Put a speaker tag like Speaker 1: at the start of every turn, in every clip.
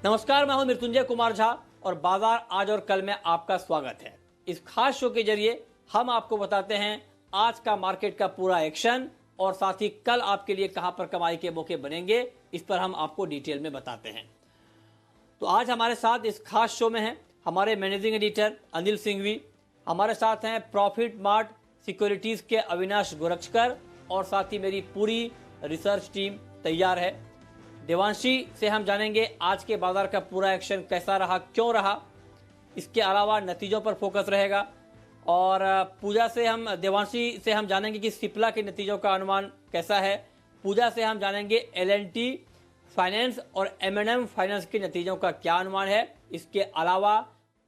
Speaker 1: नमस्कार, मैं हूं मृत्युंजय कुमार झा और बाजार आज और कल में आपका स्वागत है। इस खास शो के जरिए हम आपको बताते हैं आज का मार्केट का पूरा एक्शन और साथ ही कल आपके लिए कहां पर कमाई के मौके बनेंगे, इस पर हम आपको डिटेल में बताते हैं। तो आज हमारे साथ इस खास शो में हैं हमारे मैनेजिंग एडिटर अनिल सिंघवी, हमारे साथ हैं प्रॉफिट मार्ट सिक्योरिटीज के अविनाश गोरक्षकर और साथ ही मेरी पूरी रिसर्च टीम तैयार है। देवांशी से हम जानेंगे आज के बाजार का पूरा एक्शन कैसा रहा, क्यों रहा। इसके अलावा नतीजों पर फोकस रहेगा और पूजा से देवांशी से हम जानेंगे कि सिप्ला के नतीजों का अनुमान कैसा है। पूजा से हम जानेंगे एल&टी फाइनेंस और M&M फाइनेंस के नतीजों का क्या अनुमान है। इसके अलावा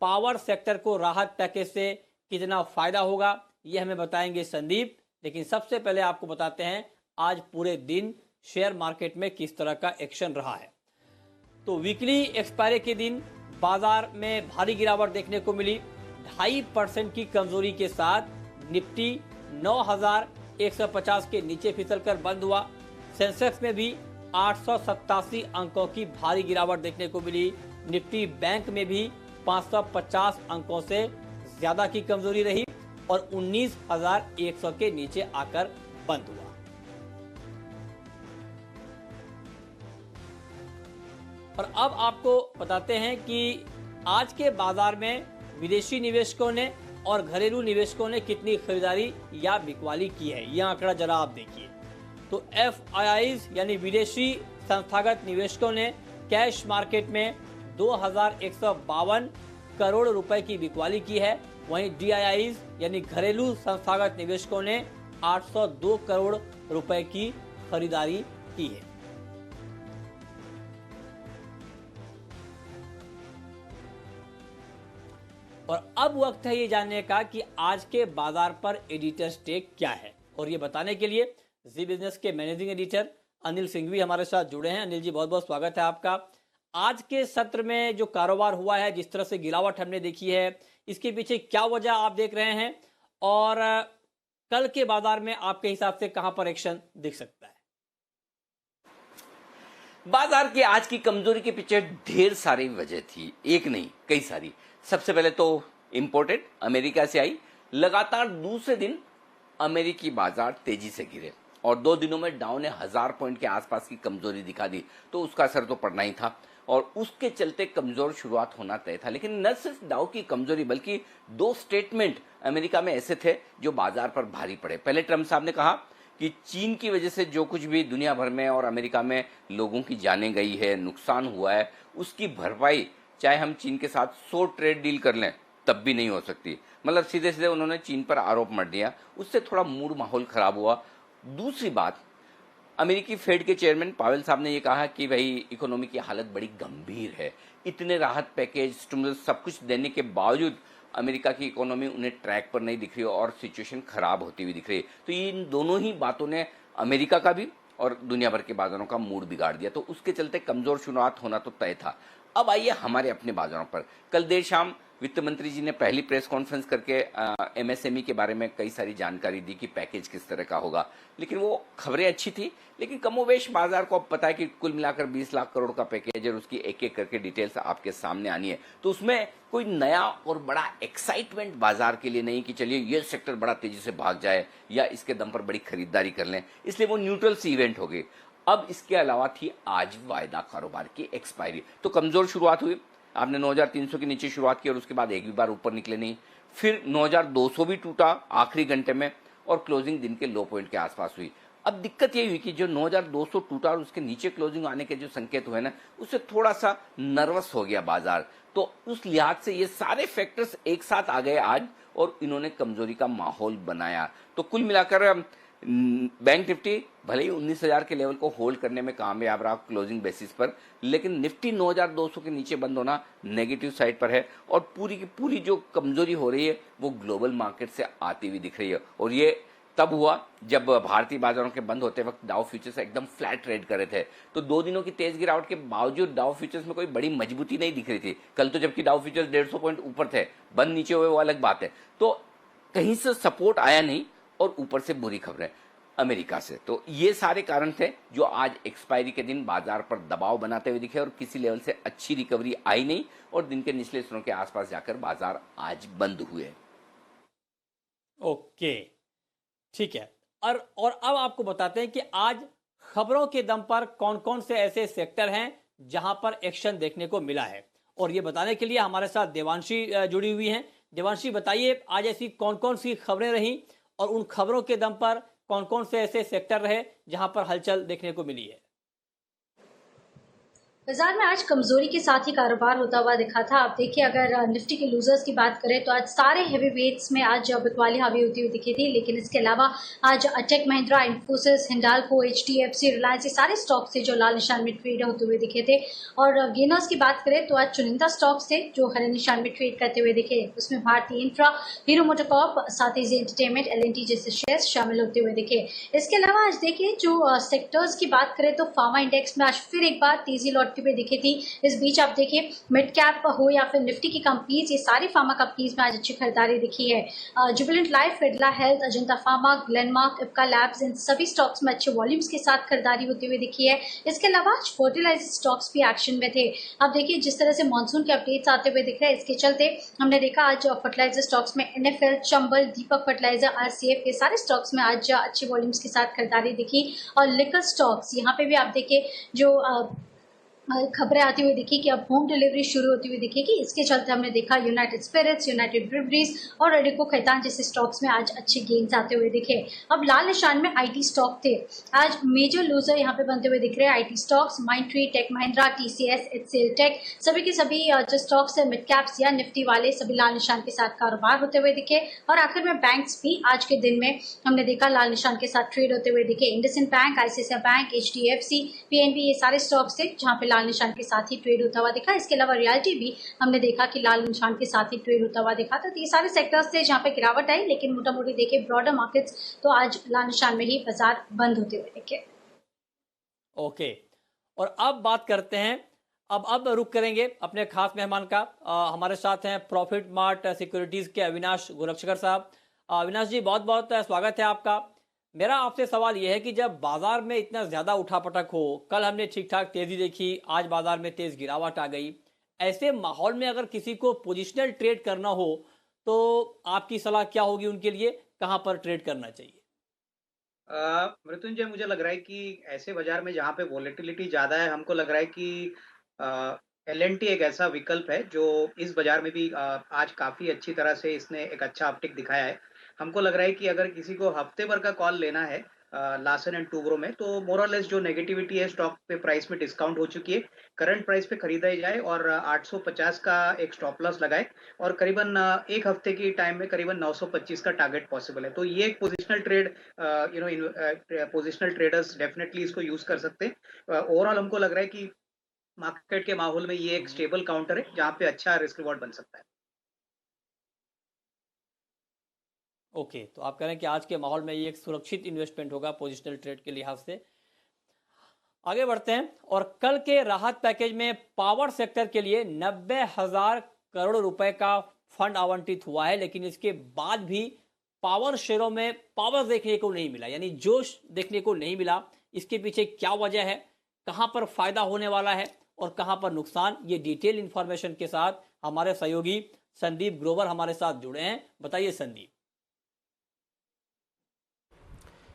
Speaker 1: पावर सेक्टर को राहत पैकेज से कितना फायदा होगा, ये हमें बताएंगे संदीप। लेकिन सबसे पहले आपको बताते हैं आज पूरे दिन शेयर मार्केट में किस तरह का एक्शन रहा है। तो वीकली एक्सपायरी के दिन बाजार में भारी गिरावट देखने को मिली। 2.5% की कमजोरी के साथ निफ्टी 9,150 के नीचे फिसलकर बंद हुआ। सेंसेक्स में भी 887 अंकों की भारी गिरावट देखने को मिली। निफ्टी बैंक में भी 550 अंकों से ज्यादा की कमजोरी रही और 19,100 के नीचे आकर बंद हुआ। और अब आपको बताते हैं कि आज के बाजार में विदेशी निवेशकों ने और घरेलू निवेशकों ने कितनी खरीदारी या बिकवाली की है। यह आंकड़ा जरा आप देखिए। तो FIIs यानी विदेशी संस्थागत निवेशकों ने कैश मार्केट में 2,152 करोड़ रुपए की बिकवाली की है। वहीं DIIs यानी घरेलू संस्थागत निवेशकों ने 802 करोड़ रुपए की खरीदारी की है। और अब वक्त है ये जानने का कि आज के बाजार पर एडिटर्स टेक क्या है, और ये बताने के लिए जी बिजनेस के मैनेजिंग एडिटर अनिल सिंघवी हमारे साथ जुड़े हैं। अनिल जी, बहुत बहुत स्वागत है आपका। आज के सत्र में जो कारोबार हुआ है, जिस तरह से गिरावट हमने देखी है, इसके पीछे क्या वजह आप देख रहे हैं और कल के बाजार में आपके हिसाब से कहां पर एक्शन दिख सकता है?
Speaker 2: बाजार की आज की कमजोरी के पीछे ढेर सारी वजह थी, एक नहीं कई सारी। सबसे पहले तो इंपोर्टेड अमेरिका से आई। लगातार दूसरे दिन अमेरिकी बाजार तेजी से गिरे और 2 दिनों में डाउ ने 1000 पॉइंट के आसपास की कमजोरी दिखा दी, तो उसका असर तो पड़ना ही था और उसके चलते कमजोर शुरुआत होना तय था। लेकिन न सिर्फ डाउ की कमजोरी बल्कि 2 स्टेटमेंट अमेरिका में ऐसे थे जो बाजार पर भारी पड़े। पहले ट्रंप साहब ने कहा कि चीन की वजह से जो कुछ भी दुनिया भर में और अमेरिका में लोगों की जानें गई है, नुकसान हुआ है, उसकी भरपाई चाहे हम चीन के साथ 100 ट्रेड डील कर लें तब भी नहीं हो सकती। मतलब सीधे सीधे उन्होंने चीन पर आरोप मर दिया। उससे थोड़ा मूड माहौल खराब हुआ। दूसरी बात, अमेरिकी फेड के चेयरमैन पावेल साहब ने यह कहा कि भाई इकोनॉमी की हालत बड़ी गंभीर है। इतने राहत पैकेज, स्टिमुलस सब कुछ देने के बावजूद अमेरिका की इकोनॉमी उन्हें ट्रैक पर नहीं दिख रही और सिचुएशन खराब होती हुई दिख रही है। तो इन दोनों ही बातों ने अमेरिका का भी और दुनिया भर के बाजारों का मूड बिगाड़ दिया, तो उसके चलते कमजोर शुरुआत होना तो तय था। अब आइए हमारे अपने बाजारों पर। कल देर शाम वित्त मंत्री जी ने पहली प्रेस कॉन्फ्रेंस करके MSME के बारे में कई सारी जानकारी दी कि पैकेज किस तरह का होगा। लेकिन वो खबरें अच्छी थी, लेकिन कमोवेश बाजार को अब पता है कि कुल मिलाकर 20 लाख करोड़ का पैकेज और उसकी एक एक करके डिटेल्स आपके सामने आनी है। तो उसमें कोई नया और बड़ा एक्साइटमेंट बाजार के लिए नहीं कि चलिए ये सेक्टर बड़ा तेजी से भाग जाए या इसके दम पर बड़ी खरीदारी कर लें, इसलिए वो न्यूट्रल सी इवेंट हो गई। अब इसके अलावा थी आज वायदा कारोबार की एक्सपायरी, तो कमजोर शुरुआत हुई। आपने 9,300 के नीचे शुरुआत की और उसके बाद एक भी बार ऊपर निकले नहीं। फिर 9,200 भी टूटा आखिरी घंटे में और क्लोजिंग दिन के लो पॉइंट के आसपास हुई। अब दिक्कत ये हुई कि जो 9,200 टूटा और उसके नीचे क्लोजिंग आने के जो संकेत हुए ना, उससे थोड़ा सा नर्वस हो गया बाजार। तो उस लिहाज से ये सारे फैक्टर्स एक साथ आ गए आज और इन्होंने कमजोरी का माहौल बनाया। तो कुल मिलाकर बैंक निफ्टी भले ही 19,000 के लेवल को होल्ड करने में कामयाब रहा क्लोजिंग बेसिस पर, लेकिन निफ्टी 9,200 के नीचे बंद होना नेगेटिव साइड पर है और पूरी की पूरी जो कमजोरी हो रही है वो ग्लोबल मार्केट से आती हुई दिख रही है। और ये तब हुआ जब भारतीय बाजारों के बंद होते वक्त डाउ फ्यूचर्स एकदम फ्लैट ट्रेड कर रहे थे। तो 2 दिनों की तेज गिरावट के बावजूद डाउ फ्यूचर्स में कोई बड़ी मजबूती नहीं दिख रही थी। कल तो जबकि डाउ फ्यूचर्स 150 पॉइंट ऊपर थे, बंद नीचे हुए वो अलग बात है। तो कहीं से सपोर्ट आया नहीं और ऊपर से बुरी खबरें। अमेरिका से। तो ये सारे कारण थे जो आज एक्सपायरी के दिन बाजार पर दबाव बनाते हुए दिखे और किसी लेवल से अच्छी रिकवरी आई नहीं और दिन के निचले स्तरों के आसपास जाकर बाजार आज बंद हुए।
Speaker 1: ओके, ठीक है। और अब आपको बताते हैं कि आज खबरों के दम पर कौन कौन से ऐसे सेक्टर हैं जहां पर एक्शन देखने को मिला है, और ये बताने के लिए हमारे साथ देवांशी जुड़ी हुई हैं। देवांशी, बताइए आज ऐसी कौन कौन सी खबरें रहीं और उन खबरों के दम पर कौन कौन से ऐसे सेक्टर रहे जहां पर हलचल देखने को मिली है।
Speaker 3: बाजार में आज कमजोरी के साथ ही कारोबार होता हुआ दिखा था। आप देखिए, अगर निफ्टी के लूजर्स की बात करें तो आज सारे हेवी वेट्स में आज बिकवाली हावी होती हुई दिखी थी, लेकिन इसके अलावा आज टेक महिंद्रा, इन्फोसिस, हिंडाल्को, HDFC, रिलायंस, ये सारे स्टॉक्स थे जो लाल निशान में ट्रेड होते हुए दिखे थे। और गेनर्स की बात करें तो आज चुनिंदा स्टॉक्स थे जो हरे निशान में ट्रेड करते हुए दिखे। उसमें भारतीय इंफ्रा, हीरो मोटोकॉर्प, साथ ही एंटरटेनमेंट, L&T जैसे शेयर्स शामिल होते हुए दिखे। इसके अलावा आज देखिए जो सेक्टर्स की बात करें तो फार्मा इंडेक्स में आज फिर एक बार तेजी लौटते हुए दिखी थी। इस बीच आप देखिए मिड कैप हो या फिर निफ्टी की कंपनीज, ये सारी फार्मा कंपनीज में आज अच्छी खरीदारी दिखी है। जुबिलेंट लाइफ, फिडला health, Ajanta pharma, Glenmark, Ipca labs, इन सभी स्टॉक्स में अच्छे वॉल्यूम्स के साथ खरीदारी होती हुई दिखी है। इसके अलावा आज फर्टिलाइजर स्टॉक्स भी एक्शन में थे। आप देखिए जिस तरह से मानसून के अपडेट्स आते हुए दिख रहे हैं, इसके चलते हमने देखा आज फर्टिलाइजर स्टॉक्स में NFL, चंबल, दीपक फर्टिलाइजर, RCF, ये सारे स्टॉक्स में आज अच्छे वॉल्यूम्स के साथ खरीदारी दिखी। और लिकर स्टॉक्स, यहाँ पे भी आप देखिए जो खबरें आती हुई दिखी कि अब होम डिलीवरी शुरू होती हुई दिखेगी। इसके चलते हमने देखा यूनाइटेड स्पिरिट्स, यूनाइटेड ब्रिवरीज और रेडिको खैतान जैसे स्टॉक्स में आज अच्छे गेन्स आते हुए दिखे। अब लाल निशान में IT स्टॉक थे। आज मेजर लूजर यहाँ पे बनते हुए दिख रहे हैं IT stocks, Mindtree, tech Mahindra, TCS, HCL tech, सभी के सभी जो स्टॉक्स है मिड कैप्स या निफ्टी वाले, सभी लाल निशान के साथ कारोबार होते हुए दिखे। और आखिर में बैंक्स भी आज के दिन में हमने देखा लाल निशान के साथ ट्रेड होते हुए दिखे। IndusInd bank, ICICI bank, HDFC, PNB, ये सारे स्टॉक्स थे जहाँ पे लाल निशान के साथ ही ट्रेड होता हुआ दिखा। इसके अलावा रियल्टी भी हमने देखा कि लाल निशान के साथ ही ट्रेड होता हुआ दिखा। तो ये सारे सेक्टर्स थे जहां पे गिरावट आई, लेकिन मोटा मोटी देखे ब्रॉडर मार्केट्स तो आज लाल निशान में ही बाजार बंद होते हुए दिखे।
Speaker 1: ओके, और अब बात करते हैं, अब रुक करेंगे अपने खास मेहमान का। हमारे साथ हैं प्रॉफिट मार्ट सिक्योरिटीज के अविनाश गोरक्षकर साहब। अविनाश जी, बहुत बहुत स्वागत है आपका। मेरा आपसे सवाल यह है कि जब बाजार में इतना ज्यादा उठापटक हो, कल हमने ठीक ठाक तेजी देखी, आज बाजार में तेज गिरावट आ गई, ऐसे माहौल में अगर किसी को पोजिशनल ट्रेड करना हो तो आपकी सलाह क्या होगी उनके लिए, कहां पर ट्रेड करना चाहिए?
Speaker 4: मृत्युंजय, मुझे लग रहा है कि ऐसे बाजार में जहाँ पे वोलेटिलिटी ज्यादा है, हमको लग रहा है कि L&T एक ऐसा विकल्प है जो इस बाजार में भी आज काफी अच्छी तरह से इसने एक अच्छा अपटिक दिखाया है। हमको लग रहा है कि अगर किसी को हफ्ते भर का कॉल लेना है लार्सन एंड टूब्रो में, तो मोर और लेस जो नेगेटिविटी है स्टॉक पे प्राइस में डिस्काउंट हो चुकी है, करंट प्राइस पे खरीदा ही जाए और 850 का एक स्टॉप लॉस लगाए और करीबन एक हफ्ते की टाइम में करीबन 925 का टारगेट पॉसिबल है। तो ये एक positional trade, positional traders definitely इसको यूज कर सकते हैं। ओवरऑल हमको लग रहा है कि मार्केट के माहौल में ये एक स्टेबल काउंटर है जहाँ पे अच्छा रिस्क रिवॉर्ड बन सकता है।
Speaker 1: ओके, तो आप कह रहे हैं कि आज के माहौल में ये एक सुरक्षित इन्वेस्टमेंट होगा पोजिशनल ट्रेड के लिहाज से। आगे बढ़ते हैं, और कल के राहत पैकेज में पावर सेक्टर के लिए 90,000 करोड़ रुपए का फंड आवंटित हुआ है, लेकिन इसके बाद भी पावर शेयरों में पावर देखने को नहीं मिला, यानी जोश देखने को नहीं मिला। इसके पीछे क्या वजह है, कहां पर फायदा होने वाला है और कहां पर नुकसान, ये डिटेल इंफॉर्मेशन के साथ हमारे सहयोगी संदीप ग्रोवर हमारे साथ जुड़े हैं। बताइए संदीप।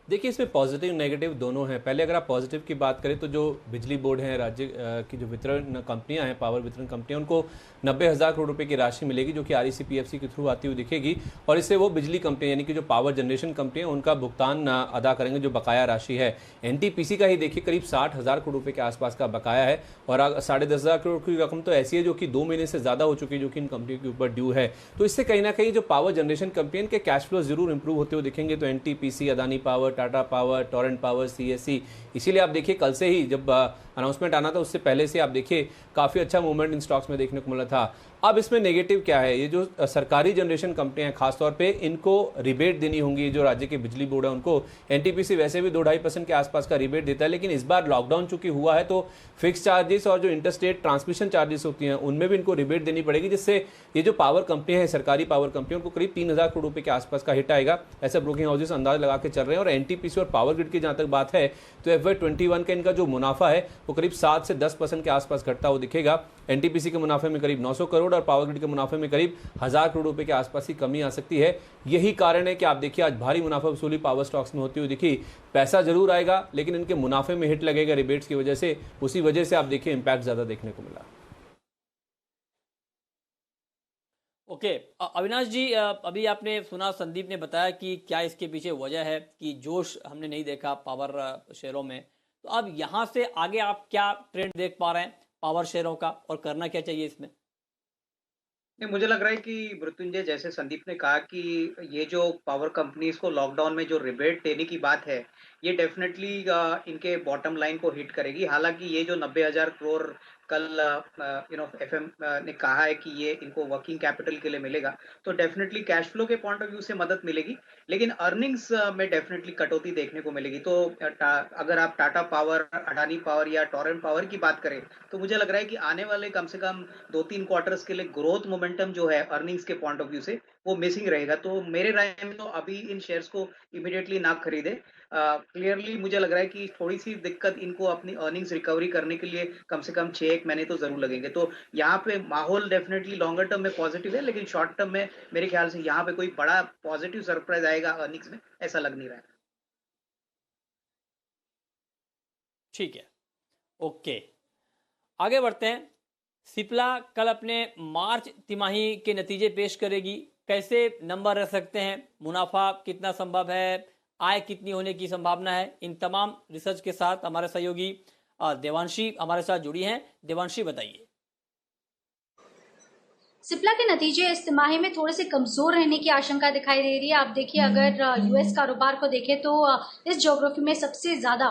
Speaker 5: देखिए, इसमें पॉजिटिव नेगेटिव दोनों हैं। पहले अगर आप पॉजिटिव की बात करें तो जो बिजली बोर्ड हैं, राज्य की जो वितरण कंपनियां हैं, पावर वितरण कंपनियां, उनको 90,000 करोड़ रुपए की राशि मिलेगी जो कि REC PFC के थ्रू आती हुई दिखेगी, और इससे वो बिजली कंपनियां यानी कि जो पावर जनरेशन कंपनियां उनका भुगतान अदा करेंगे जो बकाया राशि है। NTPC का ही देखिए करीब 60,000 करोड़ रुपये के आसपास का बकाया है, और 10,500 करोड़ की रकम तो ऐसी है जो कि 2 महीने से ज़्यादा हो चुकी है, जो कि इन कंपनियों के ऊपर ड्यू है। तो इससे कहीं ना कहीं जो पावर जनरेशन कंपनियां के कैश फ्लो जरूर इंप्रूव होते हुए दिखेंगे। तो NTPC, Adani power, Tata power, Torrent power, CSC, इसीलिए आप देखिए कल से ही जब अनाउंसमेंट आना था उससे पहले से आप देखिए काफ़ी अच्छा मूवमेंट इन स्टॉक्स में देखने को मिला था। अब इसमें नेगेटिव क्या है, ये जो सरकारी जनरेशन कंपनियां हैं खासतौर पे इनको रिबेट देनी होंगी। जो राज्य के बिजली बोर्ड है उनको एनटीपीसी वैसे भी 2-2.5% के आसपास का रिबेट देता है, लेकिन इस बार लॉकडाउन चूंकि हुआ है तो फिक्स चार्जेस और जो इंटरस्टेट ट्रांसमिशन चार्जेस होती हैं उनमें भी इनको रिबेट देनी पड़ेगी, जिससे ये जो पावर कंपनियां हैं सरकारी पावर कंपनियों को करीब 3,000 करोड़ रुपए के आसपास का हिट आएगा, ऐसा ब्रोकिंग हाउसेस अंदाज लगा के चल रहे हैं। और एनटीपीसी और पावर ग्रिड की जहां तक बात है तो FY21 का इनका जो मुनाफा है वो करीब 7 से 10% के आसपास घटता हुआ दिखेगा। एनटीपीसी के मुनाफे में करीब 900 करोड़ और पावर ग्रिड के मुनाफे में करीब 1,000 करोड़ रुपए के आसपास की कमी आ सकती है। यही कारण है कि आप देखिए आज भारी मुनाफा वसूली पावर स्टॉक्स में होती हुई दिखी। पैसा जरूर आएगा लेकिन इनके मुनाफे में हिट लगेगा रिबेट्स की वजह से, उसी वजह से आप देखिए इंपैक्ट ज्यादा देखने को मिला।
Speaker 1: ओके अविनाश जी, अभी आपने सुना संदीप ने बताया कि क्या इसके पीछे वजह है कि जोश हमने नहीं देखा पावर शेयरों में। तो अब यहाँ से आगे आप क्या ट्रेंड देख पा रहे हैं पावर शेयरों का और करना क्या चाहिए इसमें?
Speaker 4: नहीं, मुझे लग रहा है कि मृत्युंजय, जैसे संदीप ने कहा कि ये जो पावर कंपनीज को लॉकडाउन में जो रिबेट देने की बात है, ये डेफिनेटली इनके बॉटम लाइन को हिट करेगी। हालांकि ये जो 90,000 करोड़ कल एफएम ने कहा है कि ये इनको वर्किंग कैपिटल के लिए मिलेगा, तो डेफिनेटली कैश फ्लो के पॉइंट ऑफ व्यू से मदद मिलेगी, लेकिन अर्निंग्स में डेफिनेटली कटौती देखने को मिलेगी। तो अगर आप टाटा पावर, अडानी पावर या टोरेंट पावर की बात करें तो मुझे लग रहा है कि आने वाले कम से कम 2-3 क्वार्टर्स के लिए ग्रोथ मोमेंटम जो है अर्निंग्स के पॉइंट ऑफ व्यू से वो मिसिंग रहेगा। तो मेरे राय में तो अभी इन शेयर्स को इमीडिएटली ना खरीदे। क्लियरली मुझे लग रहा है कि थोड़ी सी दिक्कत इनको अपनी अर्निंग्स रिकवरी करने के लिए कम से कम 6-1 महीने तो जरूर लगेंगे। तो यहाँ पे माहौल डेफिनेटली लॉन्गर टर्म में पॉजिटिव है, लेकिन शॉर्ट टर्म में मेरे ख्याल से यहाँ पे कोई बड़ा पॉजिटिव सरप्राइज आएगा अर्निंग्स में, ऐसा लग नहीं रहा है।
Speaker 1: ठीक है, ओके आगे बढ़ते हैं। सिप्ला कल अपने मार्च तिमाही के नतीजे पेश करेगी। कैसे नंबर रह सकते हैं, मुनाफा कितना संभव है, आय कितनी होने की संभावना है, इन तमाम रिसर्च के साथ हमारे सहयोगी देवांशी हमारे साथ जुड़ी हैं। देवांशी बताइए।
Speaker 3: सिप्ला के नतीजे इस तिमाही में थोड़े से कमजोर रहने की आशंका दिखाई दे रही है। आप देखिए अगर यूएस कारोबार को देखें तो इस ज्योग्राफी में सबसे ज्यादा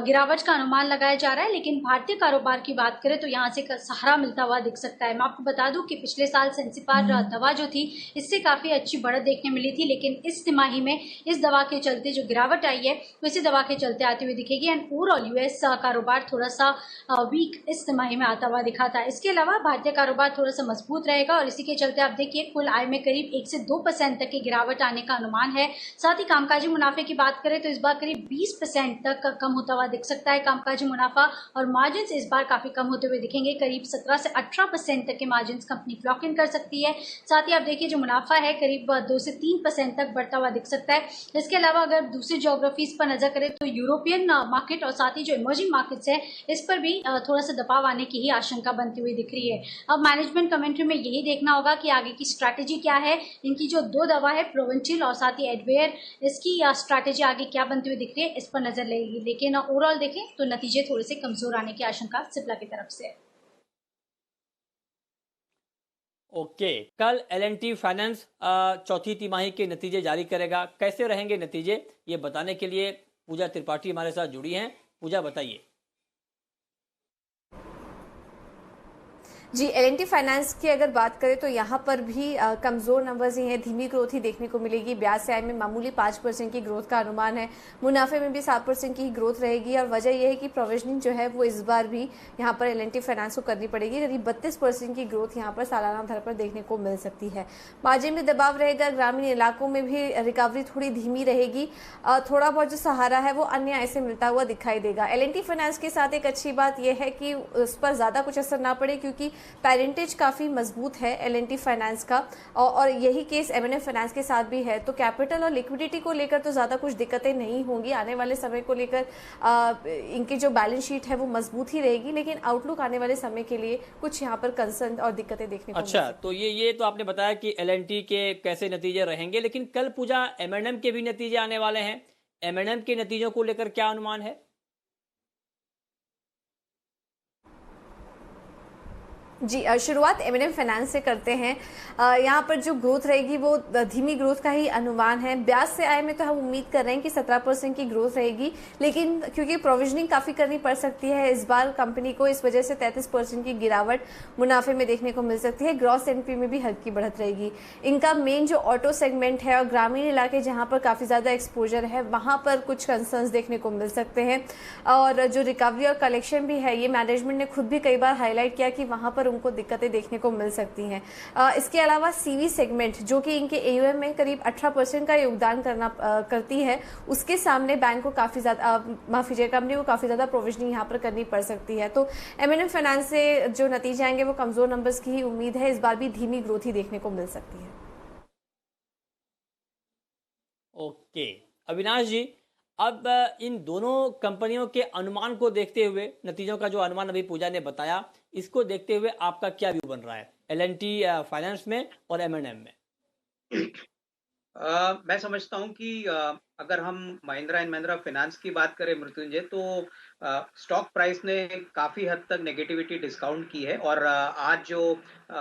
Speaker 3: गिरावट का अनुमान लगाया जा रहा है, लेकिन भारतीय कारोबार की बात करें तो यहाँ से सहारा मिलता हुआ दिख सकता है। मैं आपको बता दूं कि पिछले साल सेंसिपार दवा जो थी इससे काफी अच्छी बढ़त देखने मिली थी, लेकिन इस तिमाही में इस दवा के चलते जो गिरावट आई है वो इसी दवा के चलते आती हुई दिखेगी। एंड ओवरऑल यूएस कारोबार थोड़ा सा वीक इस तिमाही में आता हुआ दिखा था। इसके अलावा भारतीय कारोबार थोड़ा सा मजबूत रहेगा और इसी के चलते आप देखिए कुल आय में करीब 1 से 2% तक की गिरावट आने का अनुमान है। साथ ही कामकाजी मुनाफे की बात करें तो इस बार करीब 20% तक कम होता हुआ दिख सकता है कामकाजी मुनाफा, और मार्जिन इस बार काफी कम होते हुए दिखेंगे। करीब 17 से 18% तक के मार्जिन कंपनी क्लॉक इन कर सकती है। साथ ही आप देखिए जो मुनाफा है करीब 2 से 3% तक बढ़ता हुआ दिख सकता है। इसके अलावा अगर दूसरी ज्योग्राफीज पर नजर करें तो यूरोपियन मार्केट और साथ ही जो इमर्जिंग मार्केट्स है इस पर भी थोड़ा सा दबाव आने की ही आशंका बनती हुई दिख रही है। अब मैनेजमेंट कमेंट्री में यही देखना होगा कि आगे की स्ट्रैटेजी क्या है। इनकी जो 2 दवा है प्रोवेंटिल और साथ ही एडवेयर, इसकी स्ट्रैटेजी आगे क्या बनती हुई दिख रही है इस पर नजर लगेगी। लेकिन ओवरऑल देखें तो नतीजे थोड़े से कमजोर आने की आशंका सिप्ला की तरफ से है।
Speaker 1: ओके कल L&T फाइनेंस चौथी तिमाही के नतीजे जारी करेगा। कैसे रहेंगे नतीजे ये बताने के लिए पूजा त्रिपाठी हमारे साथ जुड़ी हैं। पूजा बताइए।
Speaker 6: जी, L&T फाइनेंस की अगर बात करें तो यहाँ पर भी कमजोर नंबर्स ही हैं, धीमी ग्रोथ ही देखने को मिलेगी। ब्याज से आय में मामूली 5% की ग्रोथ का अनुमान है, मुनाफे में भी 7% की ग्रोथ रहेगी। और वजह यह है कि प्रोविजनिंग जो है वो इस बार भी यहाँ पर L&T फाइनेंस को करनी पड़ेगी। करीब 32% की ग्रोथ यहाँ पर सालाना आधार पर देखने को मिल सकती है। मार्जिन में दबाव रहेगा, ग्रामीण इलाकों में भी रिकवरी थोड़ी धीमी रहेगी। थोड़ा बहुत जो सहारा है वो अन्य आय से मिलता हुआ दिखाई देगा। L&T फाइनेंस के साथ एक अच्छी बात यह है कि उस पर ज्यादा कुछ असर ना पड़े, क्योंकि पेरेंटेज काफी मजबूत है L&T फाइनेंस का, और यही केस M&M फाइनेंस के साथ भी है। तो कैपिटल और लिक्विडिटी को लेकर तो ज्यादा कुछ दिक्कतें नहीं होंगी। आने वाले समय को लेकर इनकी जो बैलेंस शीट है वो मजबूत ही रहेगी, लेकिन आउटलुक आने वाले समय के लिए कुछ यहाँ पर कंसर्न और दिक्कतें देखने को
Speaker 1: अच्छा, तो ये तो आपने बताया कि L&T के कैसे नतीजे रहेंगे, लेकिन कल पूजा M&M के भी नतीजे आने वाले हैं। M&M के नतीजों को लेकर क्या अनुमान है?
Speaker 6: जी, शुरुआत M&M फाइनेंस से करते हैं। यहाँ पर जो ग्रोथ रहेगी वो धीमी ग्रोथ का ही अनुमान है। ब्याज से आय में तो हम उम्मीद कर रहे हैं कि 17% की ग्रोथ रहेगी, लेकिन क्योंकि प्रोविजनिंग काफ़ी करनी पड़ सकती है इस बार कंपनी को, इस वजह से 33% की गिरावट मुनाफे में देखने को मिल सकती है। ग्रॉस एनपी में भी हल्की बढ़त रहेगी। इनका मेन जो ऑटो सेगमेंट है और ग्रामीण इलाके जहाँ पर काफ़ी ज़्यादा एक्सपोजर है वहाँ पर कुछ कंसर्न्स देखने को मिल सकते हैं। और जो रिकवरी और कलेक्शन भी है, ये मैनेजमेंट ने खुद भी कई बार हाईलाइट किया कि वहाँ पर उनको दिक्कतें देखने को मिल सकती हैं। इसके अलावा सीवी सेगमेंट जो कि इनके एयूएम में करीब 18% का योगदान करती है, उसके सामने बैंक को काफ़ी ज़्यादा कंपनी को काफ़ी ज़्यादा प्रोविजनिंग यहाँ पर करनी पड़ सकती है। तो M&M फाइनेंस से जो नतीजे आएंगे वो कमज़ोर नंबर्स की ही उम्मीद है। इस बार भी धीमी ग्रोथ ही देखने को मिल सकती है।
Speaker 1: ओके अविनाश जी, अब इन दोनों कंपनियों के अनुमान को देखते हुए, नतीजों का जो अनुमान अभी पूजा ने बताया, इसको देखते हुए आपका क्या व्यू बन रहा है L&T फाइनेंस में और M&M में?
Speaker 4: मैं समझता हूँ कि अगर हम महिंद्रा एंड महिंद्रा फाइनेंस की बात करें मृत्युंजय, तो स्टॉक प्राइस ने काफी हद तक नेगेटिविटी डिस्काउंट की है। और आज जो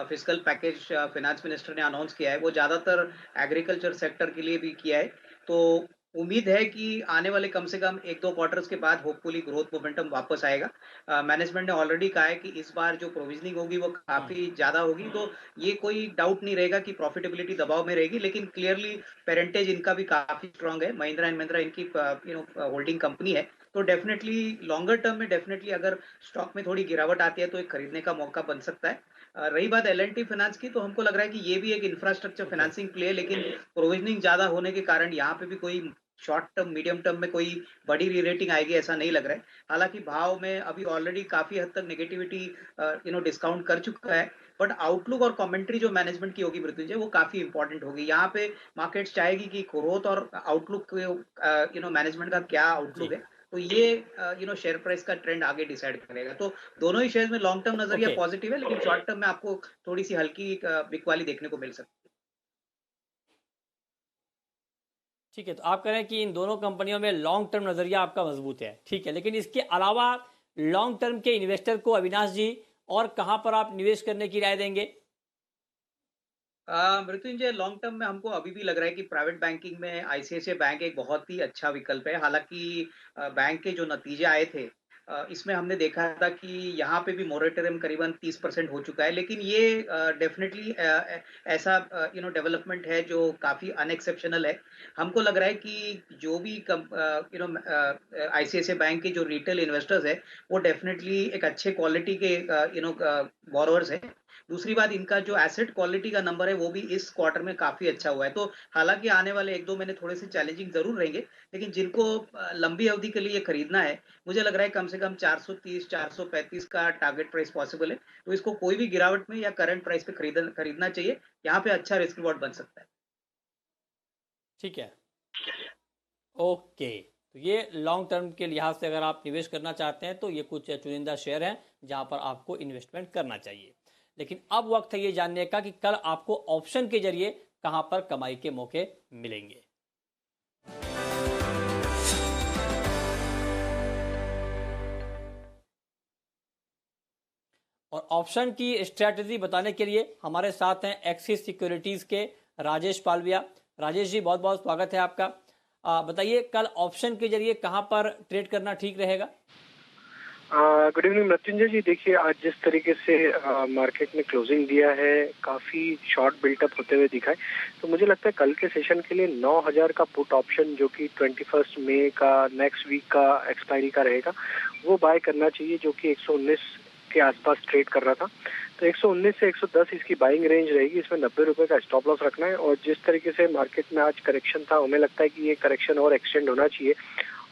Speaker 4: फिस्कल पैकेज फाइनेंस मिनिस्टर ने अनाउंस किया है वो ज्यादातर एग्रीकल्चर सेक्टर के लिए भी किया है। तो उम्मीद है कि आने वाले कम से कम 1-2 क्वार्टर्स के बाद होपफुली ग्रोथ मोमेंटम वापस आएगा। मैनेजमेंट ने ऑलरेडी कहा है कि इस बार जो प्रोविजनिंग होगी वो काफी ज्यादा होगी, तो ये कोई डाउट नहीं रहेगा कि प्रॉफिटेबिलिटी दबाव में रहेगी। लेकिन क्लियरली पेरेंटेज इनका भी काफी स्ट्रांग है। महिंद्रा एंड महिंद्रा इनकी होल्डिंग कंपनी है, तो डेफिनेटली लॉन्गर टर्म में डेफिनेटली अगर स्टॉक में थोड़ी गिरावट आती है तो एक खरीदने का मौका बन सकता है। रही बात L&T फाइनेंस की, तो हमको लग रहा है कि ये भी एक इंफ्रास्ट्रक्चर फाइनेंसिंग प्ले है, लेकिन प्रोविजनिंग ज्यादा होने के कारण यहाँ पे भी कोई शॉर्ट टर्म मीडियम टर्म में कोई बड़ी री-रेटिंग आएगी ऐसा नहीं लग रहा है। हालांकि भाव में अभी ऑलरेडी काफी हद तक नेगेटिविटी डिस्काउंट कर चुका है, बट आउटलुक और कमेंट्री जो मैनेजमेंट की होगी मृत्युंजय, वो काफी इंपॉर्टेंट होगी। यहाँ पे मार्केट्स चाहेगी कि ग्रोथ और आउटलुक मैनेजमेंट का क्या
Speaker 1: जी
Speaker 4: आउटलुक है, तो ये शेयर प्राइस का ट्रेंड आगे डिसाइड करेगा। तो दोनों ही शेयर्स में लॉन्ग टर्म नजरिया
Speaker 1: ओके
Speaker 4: पॉजिटिव है, लेकिन शॉर्ट टर्म में आपको थोड़ी सी हल्की बिकवाली देखने को मिल सकती है।
Speaker 1: ठीक है, तो आप कह रहे हैं कि इन दोनों कंपनियों में लॉन्ग टर्म नजरिया आपका मजबूत है, ठीक है, लेकिन इसके अलावा लॉन्ग टर्म के इन्वेस्टर को अविनाश जी और कहां पर आप निवेश करने की राय देंगे?
Speaker 4: मृत्युंजय, लॉन्ग टर्म में हमको अभी भी लग रहा है कि प्राइवेट बैंकिंग में आईसीआईसीआई बैंक एक बहुत ही अच्छा विकल्प है। हालांकि बैंक के जो नतीजे आए थे, इसमें हमने देखा था कि यहाँ पे भी मोरेटोरियम करीबन 30% हो चुका है, लेकिन ये डेफिनेटली ऐसा डेवलपमेंट है जो काफी अनएक्सेप्शनल है। हमको लग रहा है कि जो भी आईसीआईसीआई बैंक के जो रिटेल इन्वेस्टर्स है, वो डेफिनेटली एक अच्छे क्वालिटी के बोरोवर्स है। दूसरी बात, इनका जो एसेट क्वालिटी का नंबर है वो भी इस क्वार्टर में काफी अच्छा हुआ है। तो हालांकि आने वाले 1-2 महीने थोड़े से चैलेंजिंग जरूर रहेंगे, लेकिन जिनको लंबी अवधि के लिए खरीदना है, मुझे लग रहा है कम से कम 430-435 का टारगेट प्राइस पॉसिबल है। तो इसको कोई भी गिरावट में या करंट प्राइस पे खरीदना चाहिए। यहाँ पे अच्छा रिस्क रिवॉर्ड बन सकता है।
Speaker 1: ठीक है, ओके, तो ये लॉन्ग टर्म के लिहाज से अगर आप निवेश करना चाहते हैं तो ये कुछ चुनिंदा शेयर हैं जहां पर आपको इन्वेस्टमेंट करना चाहिए। लेकिन अब वक्त है ये जानने का कि कल आपको ऑप्शन के जरिए कहां पर कमाई के मौके मिलेंगे। और ऑप्शन की स्ट्रैटेजी बताने के लिए हमारे साथ हैं एक्सिस सिक्योरिटीज के राजेश पालविया। राजेश जी, बहुत बहुत स्वागत है आपका। बताइए, कल ऑप्शन के जरिए कहां पर ट्रेड करना ठीक रहेगा?
Speaker 7: गुड इवनिंग मृत्युंजय जी। देखिए, आज जिस तरीके से मार्केट में क्लोजिंग दिया है, काफी शॉर्ट बिल्टअप होते हुए दिखा है, तो मुझे लगता है कल के सेशन के लिए 9000 का पुट ऑप्शन जो कि 21 मई का नेक्स्ट वीक का एक्सपायरी का रहेगा, वो बाय करना चाहिए, जो कि 119 के आसपास ट्रेड कर रहा था। तो 119 से 110 इसकी बाइंग रेंज रहेगी। इसमें 90 रुपए का स्टॉप लॉस रखना है। और जिस तरीके से मार्केट में आज करेक्शन था, हमें लगता है कि ये करेक्शन और एक्सटेंड होना चाहिए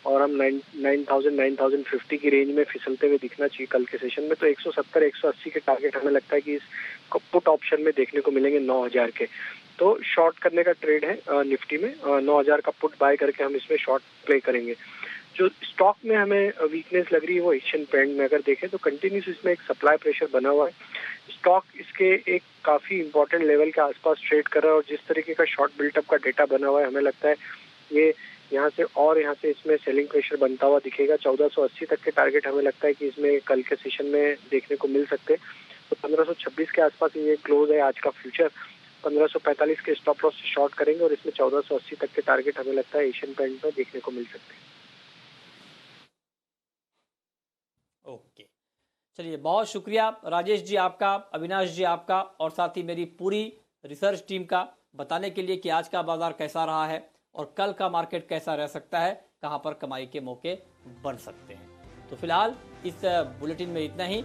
Speaker 7: और हम 9,050 की रेंज में फिसलते हुए दिखना चाहिए कल के सेशन में। तो 170-180 के टारगेट हमें लगता है कि इस पुट ऑप्शन में देखने को मिलेंगे 9000 के। तो शॉर्ट करने का ट्रेड है निफ्टी में। 9000 का पुट बाय करके हम इसमें शॉर्ट प्ले करेंगे। जो स्टॉक में हमें वीकनेस लग रही है वो एशियन पेंट में अगर देखें तो कंटिन्यूस इसमें एक सप्लाई प्रेशर बना हुआ है। स्टॉक इसके एक काफी इंपॉर्टेंट लेवल के आसपास ट्रेड कर रहा है और जिस तरीके का शॉर्ट बिल्टअप का डेटा बना हुआ है, हमें लगता है ये यहाँ से इसमें सेलिंग प्रेशर बनता हुआ दिखेगा। 1480 तक के टारगेट हमें लगता है कि इसमें कल के सेशन में देखने को मिल सकते हैं। तो 1526 के आसपास ये क्लोज है आज का फ्यूचर। 1545 के स्टॉप लॉस से शॉर्ट करेंगे और इसमें 1480 तक के टारगेट हमें लगता है एशियन पेंट में देखने को मिल सकते हैं।
Speaker 1: ओके, चलिए बहुत शुक्रिया राजेश जी आपका, अविनाश जी आपका, और साथ ही मेरी पूरी रिसर्च टीम का बताने के लिए कि आज का बाजार कैसा रहा है और कल का मार्केट कैसा रह सकता है, कहां पर कमाई के मौके बन सकते हैं। तो फिलहाल इस बुलेटिन में इतना ही।